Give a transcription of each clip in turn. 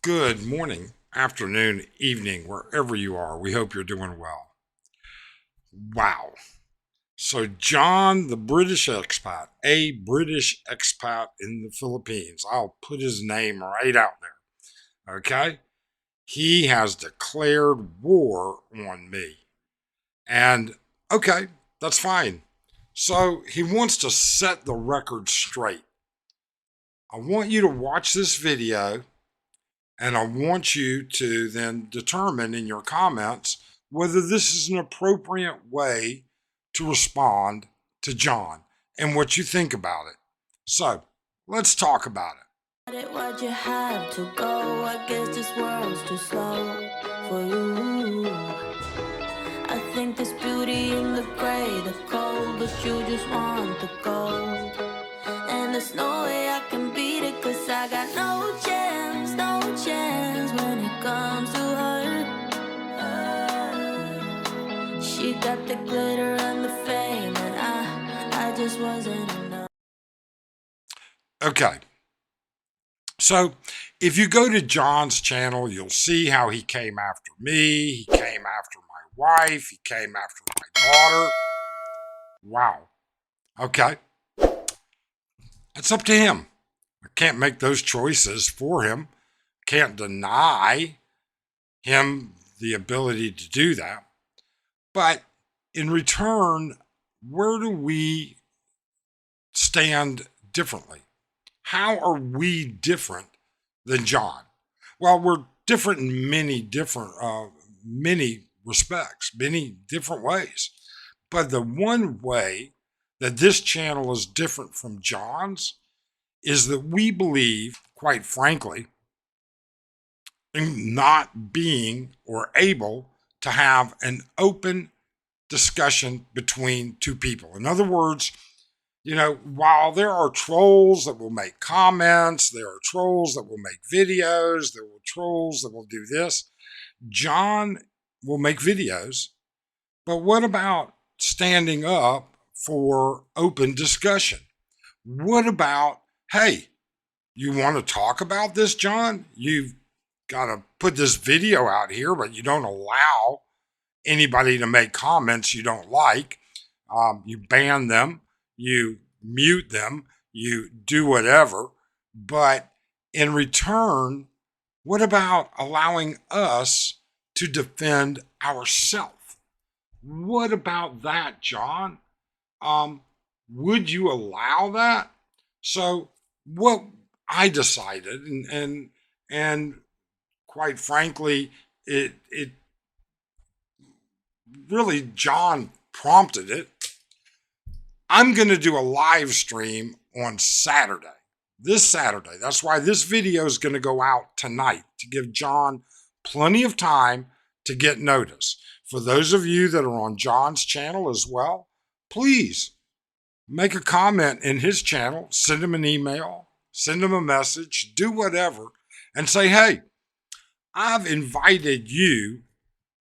Good morning, afternoon, evening, wherever you are. We hope you're doing well. Wow. So, John, the British expat, a British expat in the Philippines, I'll put his name right out there. Okay? He has declared war on me. And, okay, that's fine. So, he wants to set the record straight. I want you to watch this video. And I want you to then determine in your comments whether this is an appropriate way to respond to John and what you think about it. So let's talk about it. Why'd you have to go? I guess this world's too slow for you. I think there's beauty in the gray, the cold, but you just want the gold. And there's no way I can beat it, cause I got no chance, no chance when it comes to her. She got the glitter and the fame, and I just wasn't enough. Okay. So if you go to John's channel, you'll see how he came after me. He came after my wife. He came after my daughter. Wow. Okay. It's up to him. I can't make those choices for him. Can't deny him the ability to do that. But in return, where do we stand differently? How are we different than John? Well, we're different in many respects, many different ways. But the one way that this channel is different from John's is that we believe, quite frankly, in not being or able to have an open discussion between two people. In other words, while there are trolls that will make comments, there are trolls that will make videos, there are trolls that will do this, John will make videos. But what about standing up for open discussion? What about, hey, you want to talk about this, John? You've got to put this video out here, but you don't allow anybody to make comments you don't like. You ban them, you mute them, you do whatever. But in return, what about allowing us to defend ourselves? What about that, John? Would you allow that? So what I decided, and quite frankly, it really, John prompted it. I'm going to do a live stream on Saturday. This Saturday. That's why this video is going to go out tonight, to give John plenty of time to get notice. For those of you that are on John's channel as well, please make a comment in his channel, send him an email, send him a message, do whatever, and say, hey, I've invited you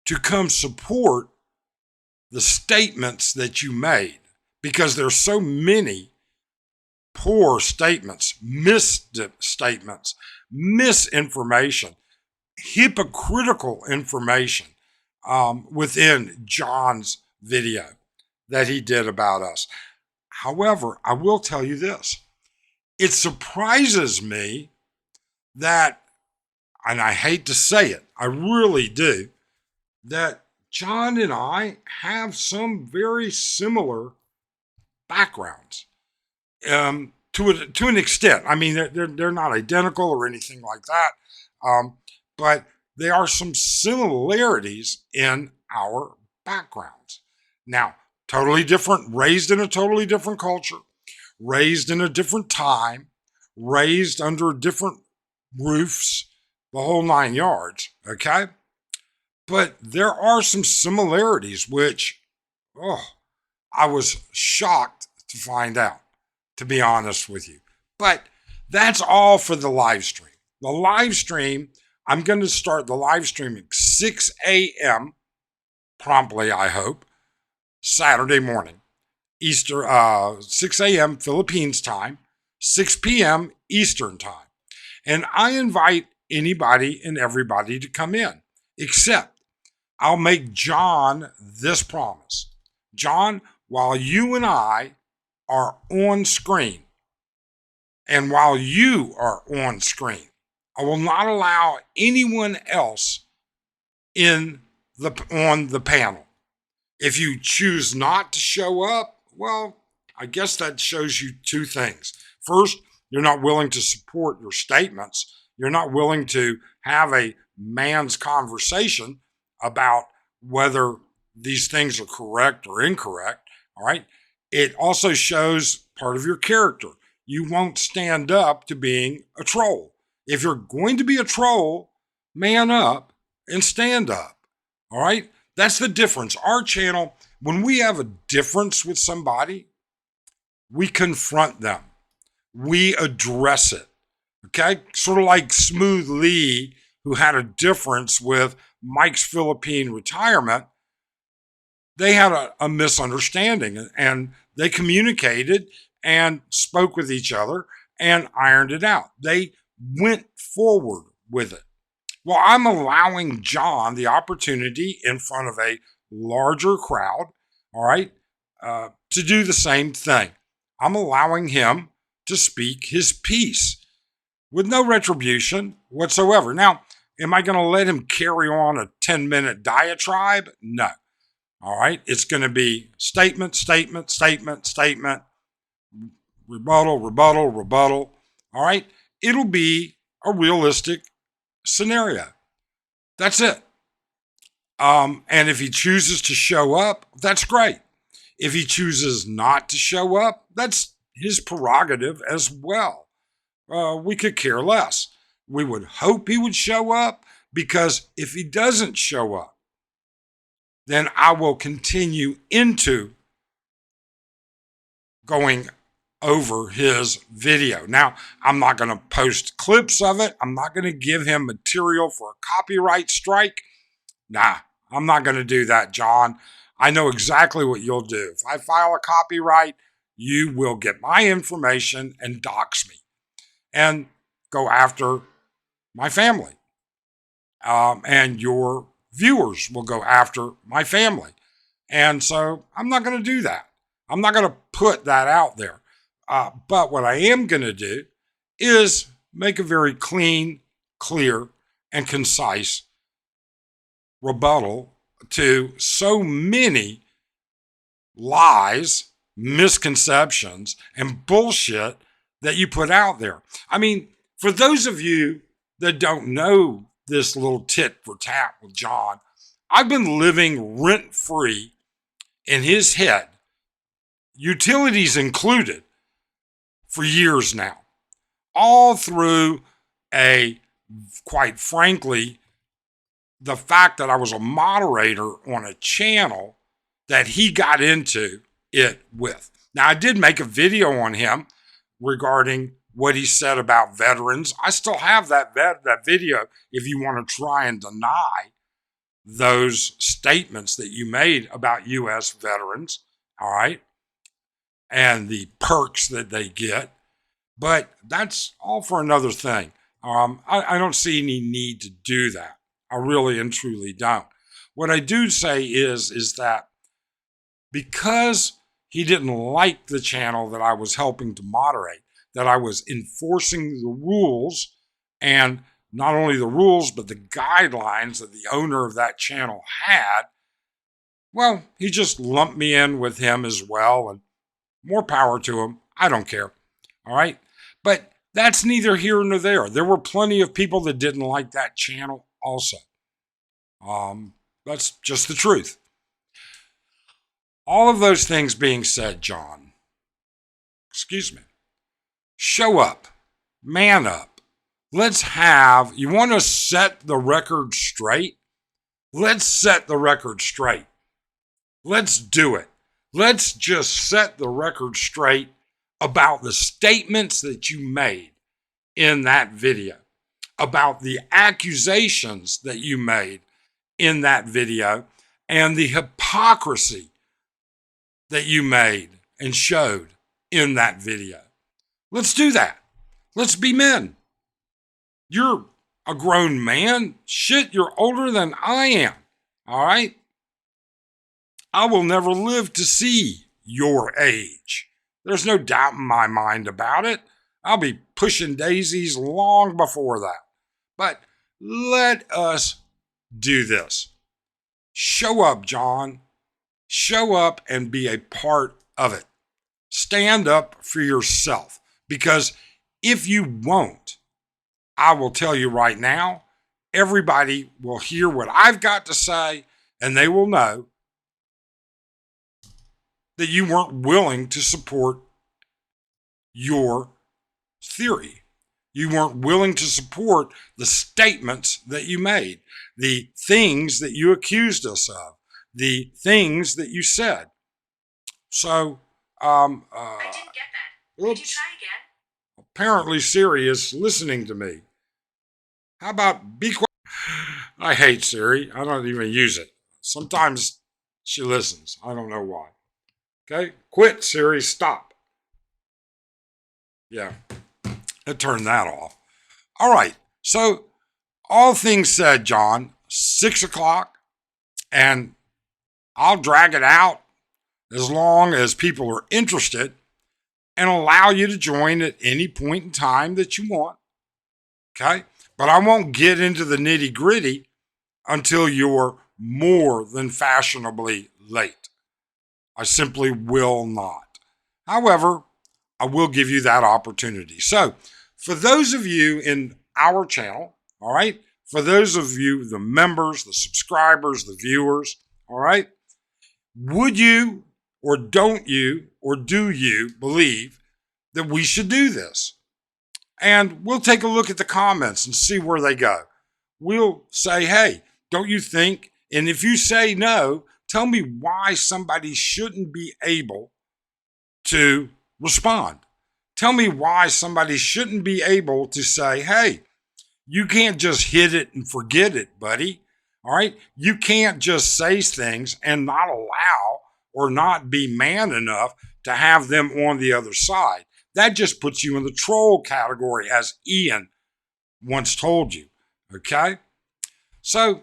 to come support the statements that you made, because there's so many poor statements, misstatements, misinformation, hypocritical information within John's video that he did about us. However, I will tell you this. It surprises me that, and I hate to say it, I really do, that John and I have some very similar backgrounds to an extent. I mean, they're not identical or anything like that, but there are some similarities in our backgrounds. Now, totally different, raised in a totally different culture, raised in a different time, raised under different roofs, the whole 9 yards, okay? But there are some similarities which, I was shocked to find out, to be honest with you. But that's all for the live stream. The live stream, I'm going to start the live stream at 6 a.m. promptly, I hope, Saturday morning, 6 a.m. Philippines time, 6 p.m. Eastern time. And I invite anybody and everybody to come in, except I'll make John this promise. John, while you and I are on screen, and while you are on screen, I will not allow anyone else on the panel. If you choose not to show up, well, I guess that shows you two things. First, you're not willing to support your statements. You're not willing to have a man's conversation about whether these things are correct or incorrect. All right. It also shows part of your character. You won't stand up to being a troll. If you're going to be a troll, man up and stand up. All right. That's the difference. Our channel, when we have a difference with somebody, we confront them. We address it. Okay? Sort of like Smooth Lee, who had a difference with Mike's Philippine retirement. They had a misunderstanding, and they communicated and spoke with each other and ironed it out. They went forward with it. Well, I'm allowing John the opportunity in front of a larger crowd, all right, to do the same thing. I'm allowing him to speak his piece with no retribution whatsoever. Now, am I going to let him carry on a 10-minute diatribe? No. All right. It's going to be statement, statement, statement, statement, rebuttal, rebuttal, rebuttal. All right. It'll be a realistic scenario. That's it. And if he chooses to show up, that's great. If he chooses not to show up, that's his prerogative as well. We could care less. We would hope he would show up, because if he doesn't show up, then I will continue into going over his video. Now, I'm not going to post clips of it. I'm not going to give him material for a copyright strike. Nah, I'm not going to do that, John. I know exactly what you'll do. If I file a copyright, you will get my information and dox me and go after my family. And your viewers will go after my family. And so I'm not going to do that. I'm not going to put that out there. But what I am going to do is make a very clean, clear, and concise rebuttal to so many lies, misconceptions, and bullshit that you put out there. I mean, for those of you that don't know this little tit for tat with John, I've been living rent-free in his head, utilities included, for years now. All through quite frankly, the fact that I was a moderator on a channel that he got into it with. Now, I did make a video on him regarding what he said about veterans. I still have that video if you want to try and deny those statements that you made about U.S. veterans, all right, and the perks that they get. But that's all for another thing. I don't see any need to do that. I really and truly don't. What I do say is that because he didn't like the channel that I was helping to moderate, that I was enforcing the rules, and not only the rules, but the guidelines that the owner of that channel had, well, he just lumped me in with him as well, and more power to him. I don't care. All right? But that's neither here nor there. There were plenty of people that didn't like that channel also. That's just the truth. All of those things being said, John, show up, man up. You want to set the record straight? Let's set the record straight. Let's do it. Let's just set the record straight about the statements that you made in that video, about the accusations that you made in that video, and the hypocrisy that you made and showed in that video. Let's do that. Let's be men. You're a grown man. Shit, you're older than I am. All right? I will never live to see your age. There's no doubt in my mind about it. I'll be pushing daisies long before that. But let us do this. Show up, John. Show up and be a part of it. Stand up for yourself. Because if you won't, I will tell you right now, everybody will hear what I've got to say and they will know that you weren't willing to support your theory. You weren't willing to support the statements that you made, the things that you accused us of, the things that you said. So, I didn't get that. Could you try again? Apparently Siri is listening to me. How about be quiet? I hate Siri. I don't even use it. Sometimes she listens. I don't know why. Okay? Quit, Siri. Stop. Yeah. I turned that off. All right. So, all things said, John, 6 o'clock, and I'll drag it out as long as people are interested and allow you to join at any point in time that you want. Okay? But I won't get into the nitty gritty until you're more than fashionably late. I simply will not. However, I will give you that opportunity. So, for those of you in our channel, all right, for those of you, the members, the subscribers, the viewers, all right, would you or don't you or do you believe that we should do this? And we'll take a look at the comments and see where they go. We'll say, hey, don't you think? And if you say no, tell me why somebody shouldn't be able to respond. Tell me why somebody shouldn't be able to say, hey, you can't just hit it and forget it, buddy. All right? You can't just say things and not allow or not be man enough to have them on the other side. That just puts you in the troll category, as Ian once told you. Okay? So,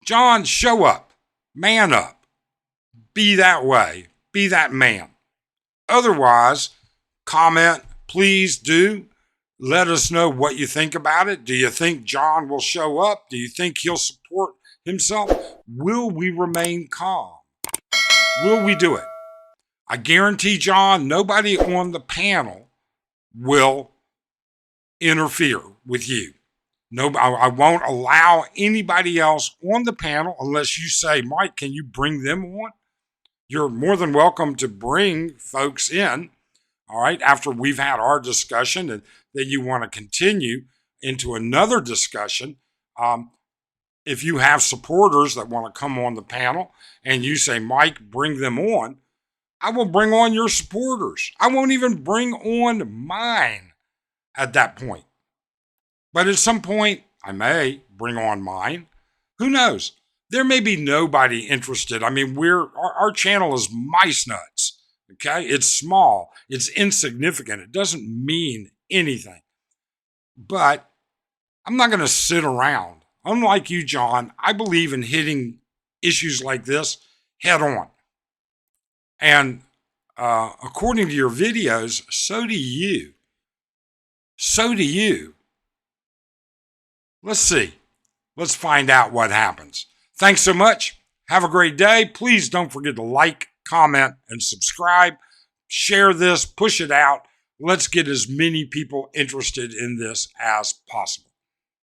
John, show up. Man up. Be that way. Be that man. Otherwise, comment, please do. Let us know what you think about it. Do you think John will show up? Do you think he'll support himself? Will we remain calm? Will we do it? I guarantee, John, nobody on the panel will interfere with you. No, I won't allow anybody else on the panel unless you say, Mike, can you bring them on? You're more than welcome to bring folks in, all right, after we've had our discussion and then you want to continue into another discussion. If you have supporters that want to come on the panel and you say, Mike, bring them on, I will bring on your supporters. I won't even bring on mine at that point. But at some point, I may bring on mine. Who knows? There may be nobody interested. I mean, our channel is mice nuts. Okay? It's small. It's insignificant. It doesn't mean anything. But I'm not going to sit around. Unlike you, John, I believe in hitting issues like this head on. And according to your videos, so do you. So do you. Let's see. Let's find out what happens. Thanks so much. Have a great day. Please don't forget to like, comment, and subscribe. Share this, push it out. Let's get as many people interested in this as possible.